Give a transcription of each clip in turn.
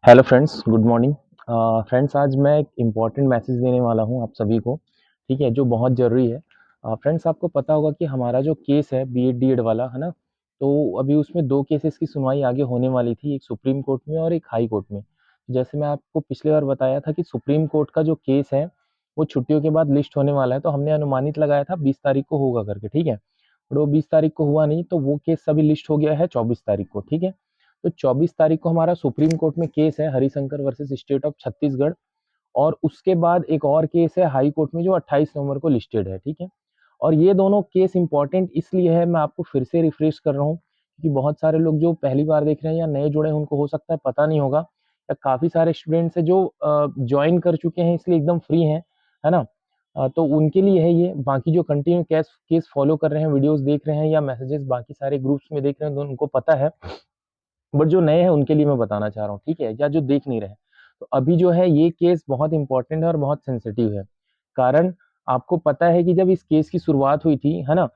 Hello friends, good morning. Friends, आज मैं एक इम्पॉर्टेंट मैसेज देने वाला हूँ आप सभी को, ठीक है, जो बहुत ज़रूरी है। फ्रेंड्स, आपको पता होगा कि हमारा जो केस है बीएड डीएड वाला, है ना? तो अभी उसमें 2 केसेस की सुनवाई आगे होने वाली थी, एक सुप्रीम कोर्ट में और एक हाई कोर्ट में। जैसे मैं आपको पिछली बार बताया था कि सुप्रीम कोर्ट का जो केस है, वो छुट्टियों के बाद लिस्ट होने वाला है, तो हमने अनुमानित लगाया था 20 तारीख को होगा करके, ठीक है? और वो 20 तारीख को हुआ नहीं, तो वो केस अभी लिस्ट हो गया है 24 तारीख को, ठीक है? तो 24 तारीख को हमारा सुप्रीम कोर्ट में केस है Harishankar versus state of Chhattisgarh, और उसके बाद एक और केस है हाई कोर्ट में जो 28 नवंबर को लिस्टेड है, ठीक है? और ये दोनों केस इंपॉर्टेंट इसलिए है, मैं आपको फिर से रिफ्रेश कर रहा हूँ, क्योंकि बहुत सारे लोग जो पहली बार देख रहे हैं या नए जुड़े हैं उनको हो सकता है पता नहीं होगा, या काफ़ी सारे स्टूडेंट्स हैं जो जॉइन कर चुके हैं इसलिए एकदम फ्री हैं, है ना? तो उनके लिए है ये, बाकी जो कंटिन्यू केस केस फॉलो कर रहे हैं, वीडियोज़ देख रहे हैं या मैसेजेस बाकी सारे ग्रुप्स में देख रहे हैं तो उनको पता है। बट जो नए हैं उनके लिए मैं बताना चाह रहा हूँ, ठीक है? या जो देख नहीं रहे हैं। तो अभी जो है ये केस बहुत इम्पोर्टेंट है और बहुत सेंसिटिव है। कारण आपको पता है कि जब इस केस की शुरुआत हुई थी, है ना?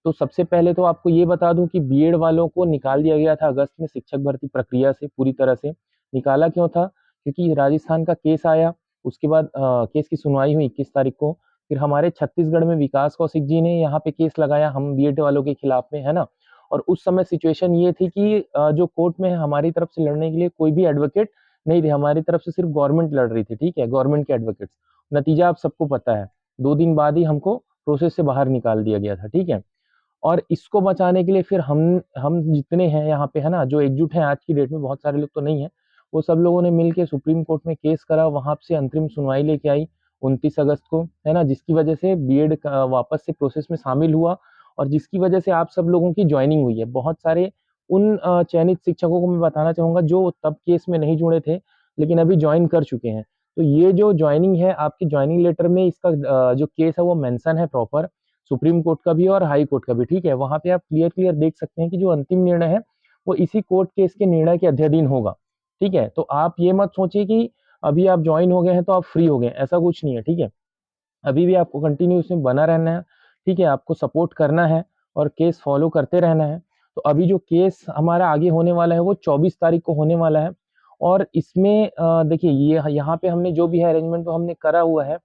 तो सबसे पहले तो आपको ये बता दूँ कि बीएड वालों को निकाल दिया गया था अगस्त में शिक्षक भर्ती प्रक्रिया से पूरी तरह से। निकाला क्यों था? क्योंकि राजस्थान का केस आया, उसके बाद केस की सुनवाई हुई 21 तारीख को। फिर हमारे छत्तीसगढ़ में विकास कौशिक जी ने यहाँ पे केस लगाया हम बीएड वालों के खिलाफ में, है ना? और उस समय सिचुएशन ये थी कि जो कोर्ट में हमारी तरफ से लड़ने के लिए कोई भी एडवोकेट नहीं थे, हमारी तरफ से सिर्फ गवर्नमेंट लड़ रही थी, ठीक है? गवर्नमेंट के एडवोकेट्स। नतीजा आप सबको पता है, 2 दिन बाद ही हमको प्रोसेस से बाहर निकाल दिया गया था, ठीक है? और इसको बचाने के लिए फिर हम जितने हैं यहाँ पे, है ना, जो एकजुट हैं आज की डेट में, बहुत सारे लोग तो नहीं हैं, वो सब लोगों ने मिल के सुप्रीम कोर्ट में केस करा, वहाँ से अंतरिम सुनवाई लेके आई 29 अगस्त को, है ना? जिसकी वजह से बीएड वापस से प्रोसेस में शामिल हुआ और जिसकी वजह से आप सब लोगों की जॉइनिंग हुई है। बहुत सारे उन चयनित शिक्षकों को मैं बताना चाहूँगा जो तब केस में नहीं जुड़े थे, लेकिन अभी जॉइन कर चुके हैं। तो ये जो जॉइनिंग है, आपकी जॉइनिंग लेटर में इसका जो केस है वो मेंशन है प्रॉपर, सुप्रीम कोर्ट का भी और हाई कोर्ट का भी, ठीक है? वहाँ पे आप क्लियर देख सकते हैं कि जो अंतिम निर्णय है, वो इसी कोर्ट केस के निर्णय के अध्ययधीन होगा, ठीक है? तो आप ये मत सोचिए कि अभी आप जॉइन हो गए हैं तो आप फ्री हो गए, ऐसा कुछ नहीं है, ठीक है? अभी भी आपको कंटिन्यू इसमें बना रहना है, ठीक है? आपको सपोर्ट करना है और केस फॉलो करते रहना है। तो अभी जो केस हमारा आगे होने वाला है वो 24 तारीख को होने वाला है, और इसमें देखिए ये यहाँ पे हमने जो भी है अरेंजमेंट तो हमने करा हुआ है,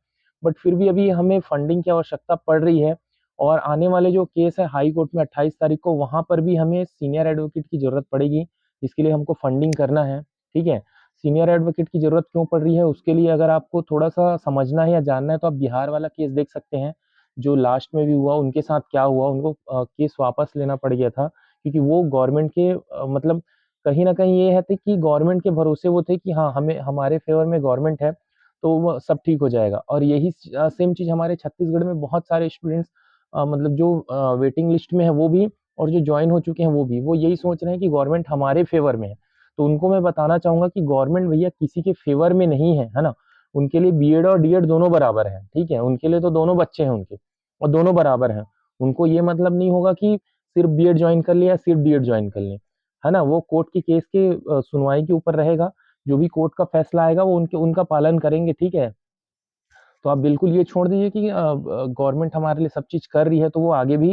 बट फिर भी अभी हमें फंडिंग की आवश्यकता पड़ रही है, और आने वाले जो केस है हाई कोर्ट में 28 तारीख को, वहाँ पर भी हमें सीनियर एडवोकेट की ज़रूरत पड़ेगी, जिसके लिए हमको फंडिंग करना है, ठीक है? सीनियर एडवोकेट की ज़रूरत क्यों पड़ रही है, उसके लिए अगर आपको थोड़ा-सा समझना है या जानना है तो आप बिहार वाला केस देख सकते हैं, जो लास्ट में भी हुआ, उनके साथ क्या हुआ, उनको केस वापस लेना पड़ गया था, क्योंकि वो गवर्नमेंट के मतलब कहीं न कहीं ये है थे कि गवर्नमेंट के भरोसे वो थे कि हाँ, हमें हमारे फ़ेवर में गवर्नमेंट है, तो वो सब ठीक हो जाएगा। और यही सेम चीज़ हमारे छत्तीसगढ़ में बहुत सारे स्टूडेंट्स मतलब जो वेटिंग लिस्ट में है वो भी, और जो जॉइन हो चुके हैं वो भी, वो यही सोच रहे हैं कि गवर्नमेंट हमारे फ़ेवर में है। तो उनको मैं बताना चाहूँगा कि गवर्नमेंट भैया किसी के फ़ेवर में नहीं है, है ना? उनके लिए बीएड और डीएड दोनों बराबर हैं, ठीक है? उनके लिए तो दोनों बच्चे हैं उनके, और दोनों बराबर हैं। उनको ये मतलब नहीं होगा कि सिर्फ़ बीएड जॉइन कर लें या सिर्फ़ डीएड जॉइन कर लें, है ना? वो कोर्ट के केस के सुनवाई के ऊपर रहेगा, जो भी कोर्ट का फ़ैसला आएगा वो उनका पालन करेंगे, ठीक है? तो आप बिल्कुल ये छोड़ दीजिए कि गवर्नमेंट हमारे लिए सब चीज़ कर रही है तो वो आगे भी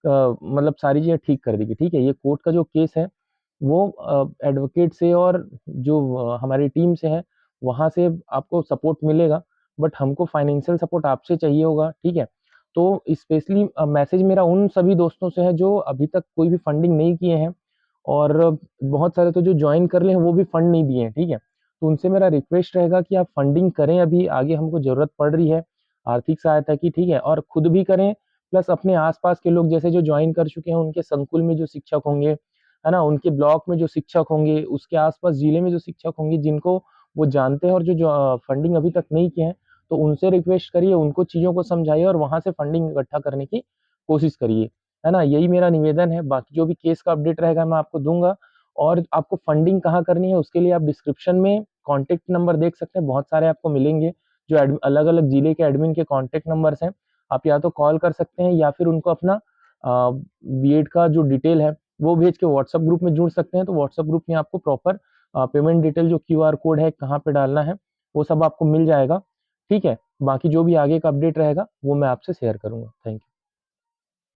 मतलब सारी चीज़ें ठीक कर देगी, ठीक है? ये कोर्ट का जो केस है वो एडवोकेट से और जो हमारी टीम से है, वहाँ से आपको सपोर्ट मिलेगा, बट हमको फाइनेंशियल सपोर्ट आपसे चाहिए होगा, ठीक है? तो स्पेशली मैसेज मेरा उन सभी दोस्तों से है जो अभी तक कोई भी फंडिंग नहीं किए हैं, और बहुत सारे तो जो जॉइन कर लिए हैं वो भी फंड नहीं दिए हैं, ठीक है? तो उनसे मेरा रिक्वेस्ट रहेगा कि आप फंडिंग करें, अभी आगे हमको ज़रूरत पड़ रही है आर्थिक सहायता की, ठीक है? और खुद भी करें, प्लस अपने आस-पास के लोग जैसे जो जॉइन कर चुके हैं उनके संकुल में जो शिक्षक होंगे, है ना? उनके ब्लॉक में जो शिक्षक होंगे, उसके आस-पास जिले में जो शिक्षक होंगे जिनको वो जानते हैं और जो फंडिंग अभी तक नहीं किए हैं, तो उनसे रिक्वेस्ट करिए, उनको चीज़ों को समझाइए और वहाँ से फंडिंग इकट्ठा करने की कोशिश करिए, है ना? यही मेरा निवेदन है, बाकी जो भी केस का अपडेट रहेगा मैं आपको दूँगा, और आपको फंडिंग कहाँ करनी है उसके लिए आप डिस्क्रिप्शन में कॉन्टैक्ट नंबर देख सकते हैं, बहुत सारे आपको मिलेंगे, जो अलग-अलग जिले के एडमिन के कॉन्टैक्ट नंबर्स हैं। आप या तो कॉल कर सकते हैं या फिर उनको अपना बीएड का जो डिटेल है वो भेज के व्हाट्सएप ग्रुप में जुड़ सकते हैं, तो व्हाट्सएप ग्रुप में आपको प्रॉपर पेमेंट डिटेल जो क्यूआर कोड है, कहाँ पे डालना है, वो सब आपको मिल जाएगा, ठीक है? बाकी जो भी आगे का अपडेट रहेगा, वो मैं आपसे शेयर करूँगा। Thank you.